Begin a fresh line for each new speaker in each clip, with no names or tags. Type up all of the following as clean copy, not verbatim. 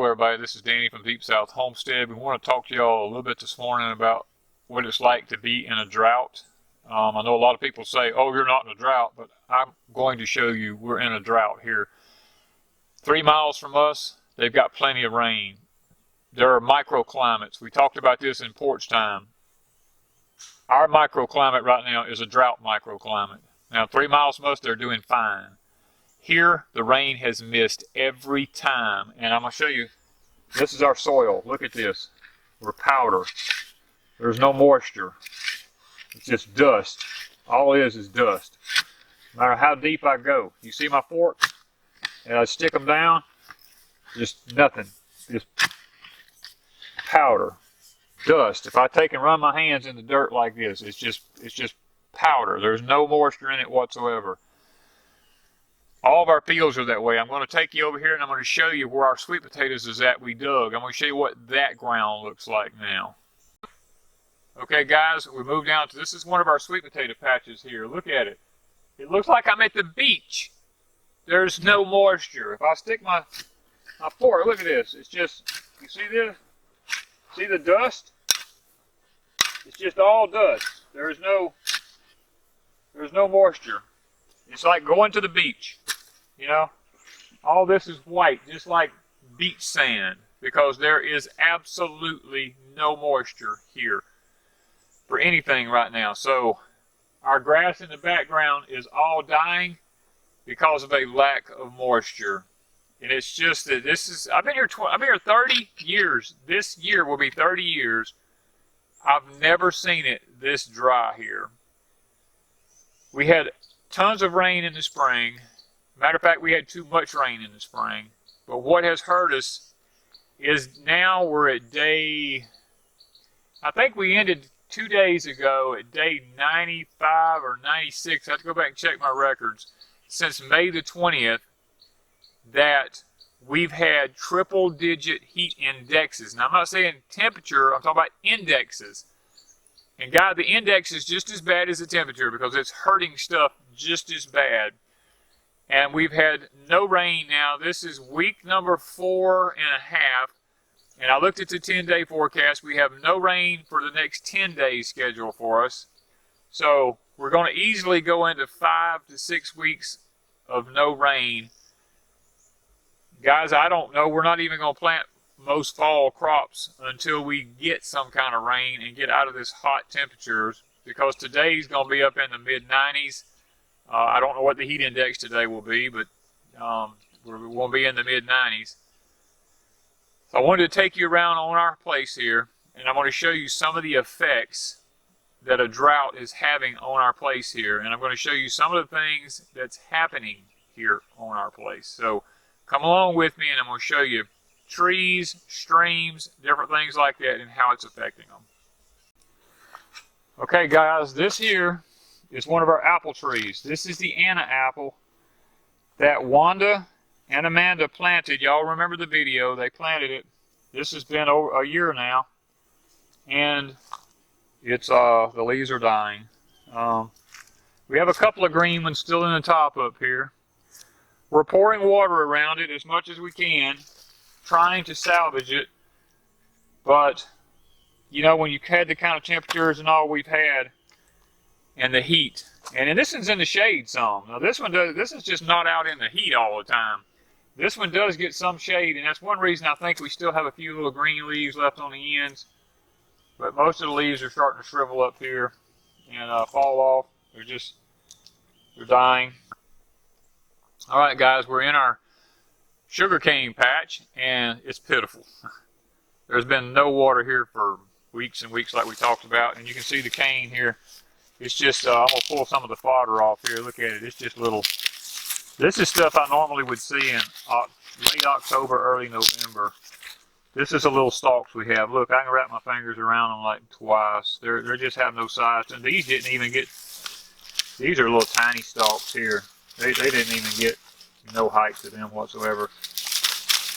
Hello everybody, this is Danny from Deepsouth Homestead. We want to talk to y'all a little bit this morning about what it's like to be in a drought. I know a lot of people say, oh, you're not in a drought, but I'm going to show you we're in a drought here. 3 miles from us, they've got plenty of rain. There are microclimates. We talked about this in porch time. Our microclimate right now is a drought microclimate. Now 3 miles from us, they're doing fine. Here, the rain has missed every time, and I'm going to show you, this is our soil. Look at this. We're powder. There's no moisture. It's just dust. All it is dust. No matter how deep I go. You see my fork? And I stick them down, just nothing. Just powder. Dust. If I take and run my hands in the dirt like this, it's just powder. There's no moisture in it whatsoever. All of our fields are that way. I'm going to take you over here and I'm going to show you where our sweet potatoes is at we dug. I'm going to show you what that ground looks like now. Okay guys, we moved down to, this is one of our sweet potato patches here. Look at it. It looks like I'm at the beach. There's no moisture. If I stick my fork, look at this. It's just, you see this? See the dust? It's just all dust. There's no moisture. It's like going to the beach. You know, all this is white, just like beach sand, because there is absolutely no moisture here for anything right now. So our grass in the background is all dying because of a lack of moisture. And it's just that this is, I've been here 30 years. This year will be 30 years. I've never seen it this dry here. We had tons of rain in the spring. Matter of fact, we had too much rain in the spring. But what has hurt us is now we're at day, I think we ended 2 days ago at day 95 or 96. I have to go back and check my records. Since May the 20th, that we've had triple-digit heat indexes. Now, I'm not saying temperature, I'm talking about indexes. And guys, the index is just as bad as the temperature because it's hurting stuff just as bad. And we've had no rain now. This is week number 4.5. And I looked at the 10-day forecast. We have no rain for the next 10 days scheduled for us. So we're going to easily go into 5 to 6 weeks of no rain. Guys, I don't know. We're not even going to plant most fall crops until we get some kind of rain and get out of this hot temperatures, because today's going to be up in the mid-90s. I don't know what the heat index today will be, but we'll be in the mid-90s. So I wanted to take you around on our place here, and I'm going to show you some of the effects that a drought is having on our place here, and I'm going to show you some of the things that's happening here on our place. So come along with me, and I'm going to show you trees, streams, different things like that, and how it's affecting them. Okay guys, this here is one of our apple trees. This is the Anna apple that Wanda and Amanda planted. Y'all remember the video, they planted it. This has been over a year now, and it's the leaves are dying. We have a couple of green ones still in the top up here. We're pouring water around it as much as we can, trying to salvage it, but you know, when you've had the kind of temperatures and all we've had and the heat, and this one's in the shade some. Now this is just not out in the heat all the time. This one does get some shade, and that's one reason I think we still have a few little green leaves left on the ends, but most of the leaves are starting to shrivel up here and fall off. They're dying. All right guys, we're in our sugarcane patch, and it's pitiful. There's been no water here for weeks and weeks like we talked about, and you can see the cane here. It's just, I'm going to pull some of the fodder off here. Look at it. It's just little, this is stuff I normally would see in late October, early November. This is the little stalks we have. Look, I can wrap my fingers around them like twice. They just have no size, and these didn't even get, these are little tiny stalks here. They didn't even get no height to them whatsoever.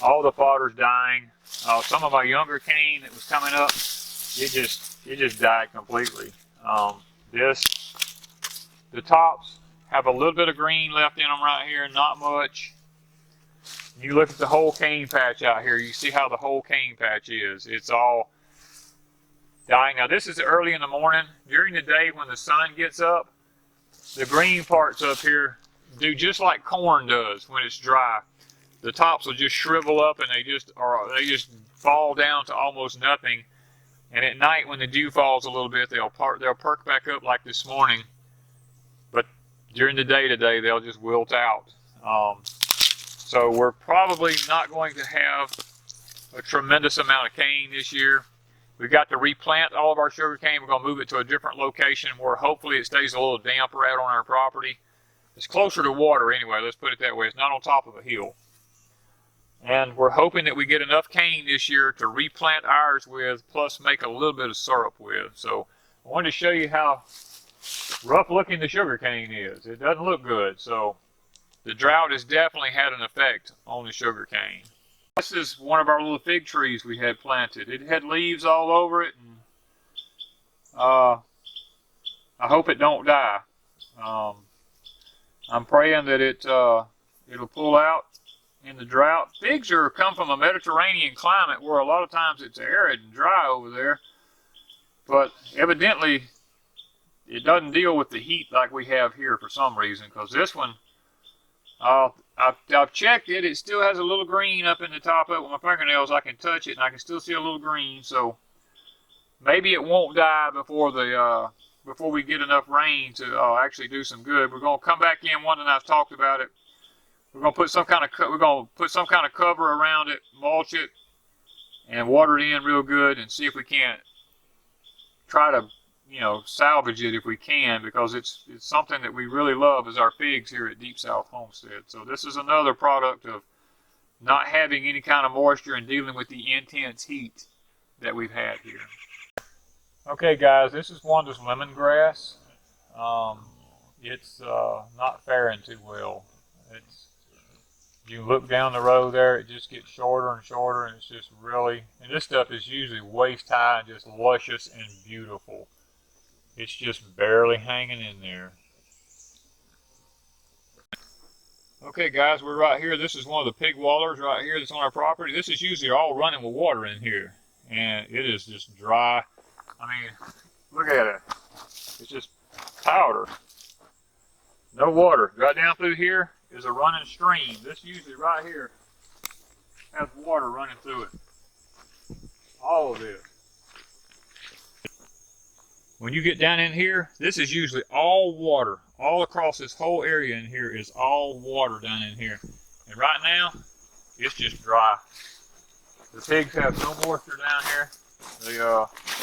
All the fodder's dying. Some of my younger cane that was coming up, it just died completely. The tops have a little bit of green left in them right here, not much. You look at the whole cane patch out here, you see how the whole cane patch is. It's all dying. Now this is early in the morning. During the day when the sun gets up, the green parts up here do just like corn does when it's dry. The tops will just shrivel up and they just fall down to almost nothing. And at night when the dew falls a little bit, they'll perk back up like this morning. But during the day today, they'll just wilt out. So we're probably not going to have a tremendous amount of cane this year. We've got to replant all of our sugar cane. We're going to move it to a different location where hopefully it stays a little damper out on our property. It's closer to water anyway, let's put it that way. It's not on top of a hill. And we're hoping that we get enough cane this year to replant ours with, plus make a little bit of syrup with. So I wanted to show you how rough looking the sugar cane is. It doesn't look good. So the drought has definitely had an effect on the sugar cane. This is one of our little fig trees we had planted. It had leaves all over it, and I hope it don't die. I'm praying that it'll pull out in the drought. Figs come from a Mediterranean climate where a lot of times it's arid and dry over there, but evidently it doesn't deal with the heat like we have here for some reason, because this one, I've checked it. It still has a little green up in the top of it with my fingernails. I can touch it and I can still see a little green. So maybe it won't die before we get enough rain to actually do some good. We're gonna come back in. Wanda and I've talked about it. We're gonna put some kind of cover around it, mulch it, and water it in real good, and see if we can't try to salvage it if we can, because it's something that we really love is our figs here at Deepsouth Homestead. So this is another product of not having any kind of moisture and dealing with the intense heat that we've had here. Okay guys, this is Wanda's lemongrass. It's not faring too well. You look down the road there, it just gets shorter and shorter, and it's just really, and this stuff is usually waist high and just luscious and beautiful. It's just barely hanging in there. Okay guys, we're right here. This is one of the pig wallers right here that's on our property. This is usually all running with water in here, and it is just dry. I mean, look at it. It's just powder. No water. Right down through here is a running stream. This usually right here has water running through it. All of this. When you get down in here, this is usually all water. All across this whole area in here is all water down in here. And right now, it's just dry. The pigs have no moisture down here. They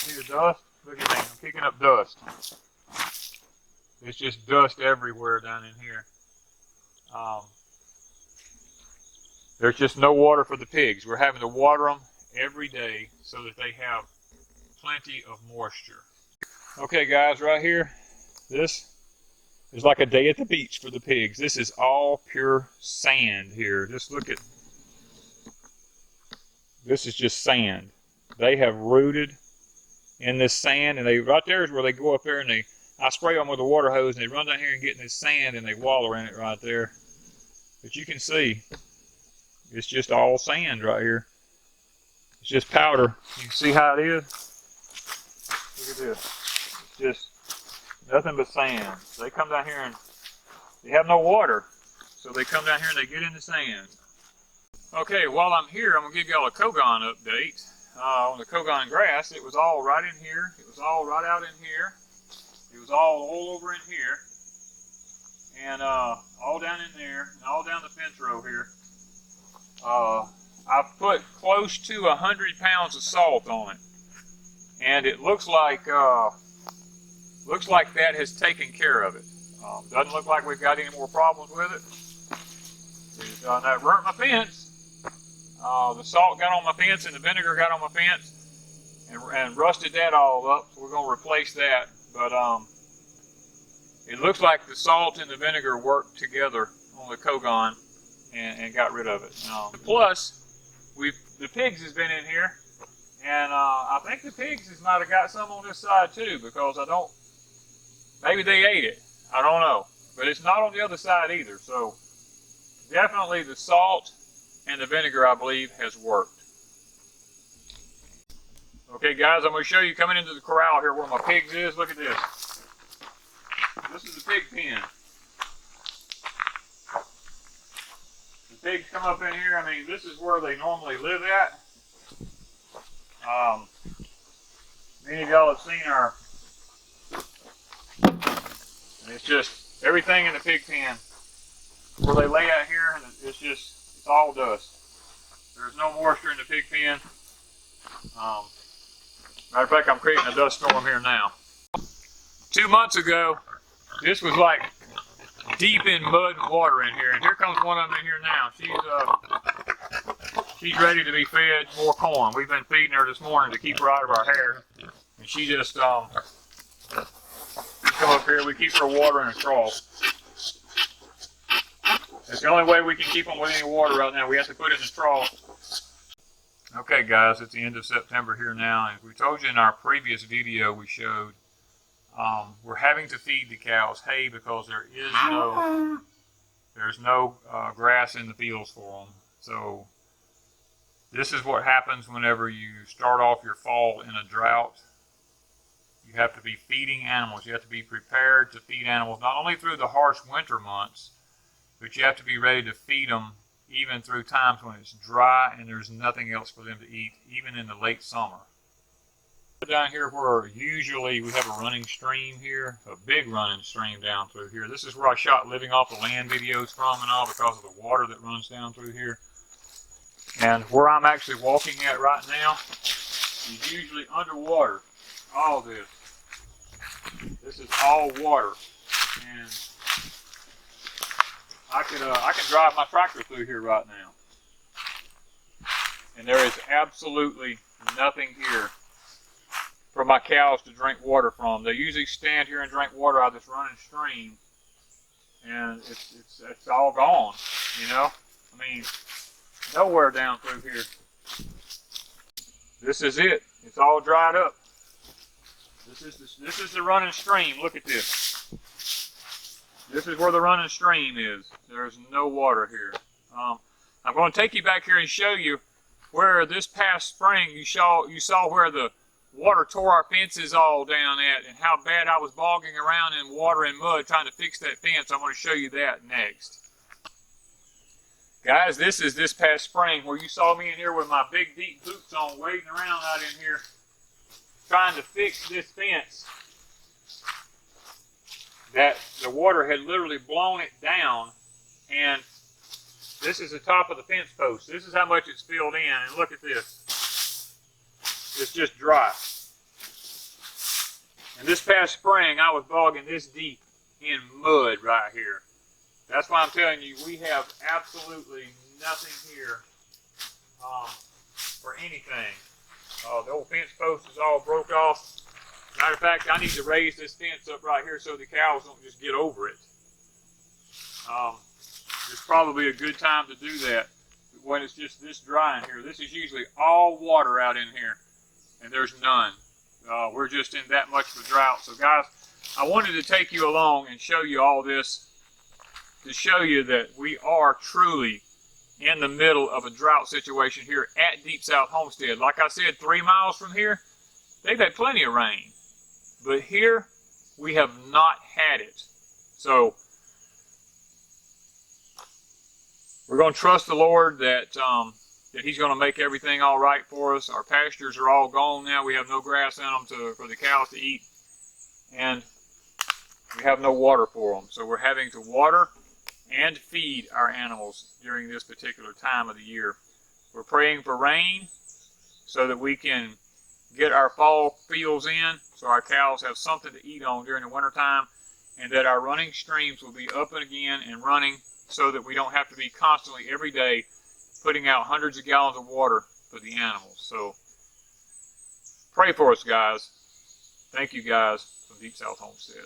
see the dust? Look at me, I'm kicking up dust. It's just dust everywhere down in here. There's just no water for the pigs. We're having to water them every day so that they have plenty of moisture. Okay guys, right here, this is like a day at the beach for the pigs. This is all pure sand here. Just look at, this is just sand. They have rooted in this sand, and right there is where they go up there and I spray them with a water hose and they run down here and get in this sand and they waller in it right there. But you can see, it's just all sand right here. It's just powder. You can see how it is. Look at this. Just nothing but sand. They come down here and they have no water, so they come down here and they get in the sand. Okay, while I'm here, I'm gonna give y'all a Kogon update on the Kogon grass. It was all right in here. It was all right out in here. It was all over in here, and all down in there, and all down the fence row here. I've put close to 100 pounds of salt on it, and it looks like that has taken care of it. Doesn't look like we've got any more problems with it. That burnt my fence. The salt got on my fence and the vinegar got on my fence and rusted that all up. So we're going to replace that. But it looks like the salt and the vinegar worked together on the Kogon and got rid of it. Plus, the pigs has been in here, and I think the pigs might have got some on this side too, because maybe they ate it. I don't know. But it's not on the other side either. So definitely the salt and the vinegar, I believe, has worked. Okay guys, I'm going to show you coming into the corral here where my pigs is. Look at this. This is the pig pen. The pigs come up in here. I mean, this is where they normally live at. Many of y'all have seen our, and it's just everything in the pig pen where they lay out here, and it's all dust. There's no moisture in the pig pen. Matter of fact, I'm creating a dust storm here now. 2 months ago, this was like deep in mud and water in here, and here comes one of them in here now. She's ready to be fed more corn. We've been feeding her this morning to keep her out of our hair, and she just come up here. We keep her water in a trough. It's the only way we can keep them with any water right now. We have to put it in the trough. Okay guys, it's the end of September here now, and we told you in our previous video we showed we're having to feed the cows hay because there's no grass in the fields for them. So this is what happens whenever you start off your fall in a drought. You have to be feeding animals. You have to be prepared to feed animals not only through the harsh winter months, but you have to be ready to feed them even through times when it's dry and there's nothing else for them to eat, even in the late summer. Down here where usually we have a running stream here, a big running stream down through here. This is where I shot living off the land videos from and all because of the water that runs down through here. And where I'm actually walking at right now is usually underwater. All this. This is all water. And I can drive my tractor through here right now. And there is absolutely nothing here for my cows to drink water from. They usually stand here and drink water out of this running stream, and it's all gone, you know? I mean, nowhere down through here. This is it. It's all dried up. This is the running stream. Look at this. This is where the running stream is. There's no water here. I'm going to take you back here and show you where this past spring you saw where the water tore our fences all down at, and how bad I was bogging around in water and mud trying to fix that fence. I'm going to show you that next. Guys, this is this past spring where you saw me in here with my big deep boots on, wading around out in here trying to fix this fence. That the water had literally blown it down, and this is the top of the fence post. This is how much it's filled in, and look at this. It's just dry. And this past spring, I was bogging this deep in mud right here. That's why I'm telling you, we have absolutely nothing here for anything. The old fence post is all broke off. Matter of fact, I need to raise this fence up right here so the cows don't just get over it. It's probably a good time to do that when it's just this dry in here. This is usually all water out in here, and there's none. We're just in that much of a drought. So guys, I wanted to take you along and show you all this to show you that we are truly in the middle of a drought situation here at Deepsouth Homestead. Like I said, 3 miles from here, they've had plenty of rain. But here, we have not had it. So, we're going to trust the Lord that He's going to make everything all right for us. Our pastures are all gone now. We have no grass in them for the cows to eat. And we have no water for them. So we're having to water and feed our animals during this particular time of the year. We're praying for rain so that we can get our fall fields in, so our cows have something to eat on during the wintertime, and that our running streams will be up and again and running so that we don't have to be constantly every day putting out hundreds of gallons of water for the animals. So pray for us, guys. Thank you, guys, from Deepsouth Homestead.